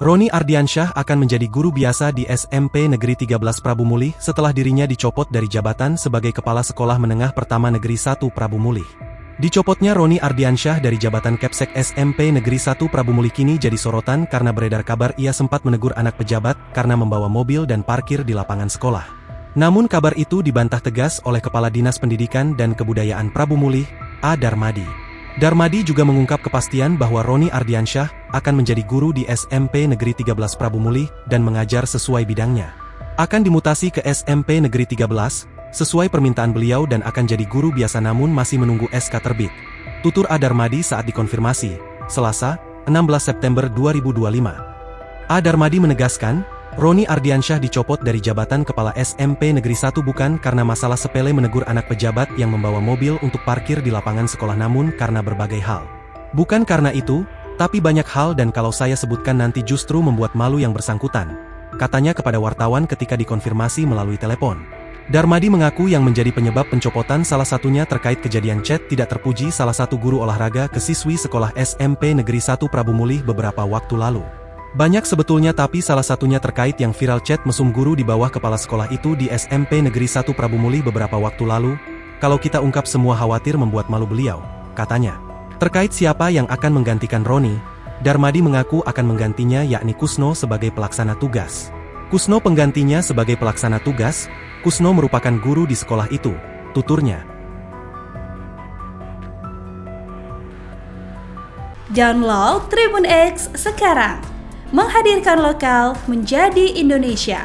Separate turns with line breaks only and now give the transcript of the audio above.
Roni Ardiansyah akan menjadi guru biasa di SMP Negeri 13 Prabu Mulih setelah dirinya dicopot dari jabatan sebagai Kepala Sekolah Menengah Pertama Negeri 1 Prabu Mulih. Dicopotnya Roni Ardiansyah dari jabatan Kapsek SMP Negeri 1 Prabu Mulih kini jadi sorotan karena beredar kabar ia sempat menegur anak pejabat karena membawa mobil dan parkir di lapangan sekolah. Namun kabar itu dibantah tegas oleh Kepala Dinas Pendidikan dan Kebudayaan Prabu Mulih, A. Darmadi. Darmadi juga mengungkap kepastian bahwa Roni Ardiansyah akan menjadi guru di SMP Negeri 13 Prabu Mulih dan mengajar sesuai bidangnya. Akan dimutasi ke SMP Negeri 13, sesuai permintaan beliau dan akan jadi guru biasa namun masih menunggu SK terbit. Tutur A. Darmadi saat dikonfirmasi, Selasa, 16 September 2025. A. Darmadi menegaskan, Roni Ardiansyah dicopot dari jabatan Kepala SMP Negeri 1 bukan karena masalah sepele menegur anak pejabat yang membawa mobil untuk parkir di lapangan sekolah namun karena berbagai hal. Bukan karena itu, tapi banyak hal dan kalau saya sebutkan nanti justru membuat malu yang bersangkutan, katanya kepada wartawan ketika dikonfirmasi melalui telepon. Darmadi mengaku yang menjadi penyebab pencopotan salah satunya terkait kejadian chat tidak terpuji salah satu guru olahraga ke siswi sekolah SMP Negeri 1 Prabu Mulih beberapa waktu lalu. Banyak sebetulnya tapi salah satunya terkait yang viral chat mesum guru di bawah kepala sekolah itu di SMP Negeri 1 Prabu Mulih beberapa waktu lalu. Kalau kita ungkap semua khawatir membuat malu beliau, katanya. Terkait siapa yang akan menggantikan Roni, Darmadi mengaku akan menggantinya yakni Kusno sebagai pelaksana tugas. Kusno penggantinya sebagai pelaksana tugas, Kusno merupakan guru di sekolah itu, tuturnya.
Download Tribun X sekarang. Menghadirkan lokal menjadi Indonesia.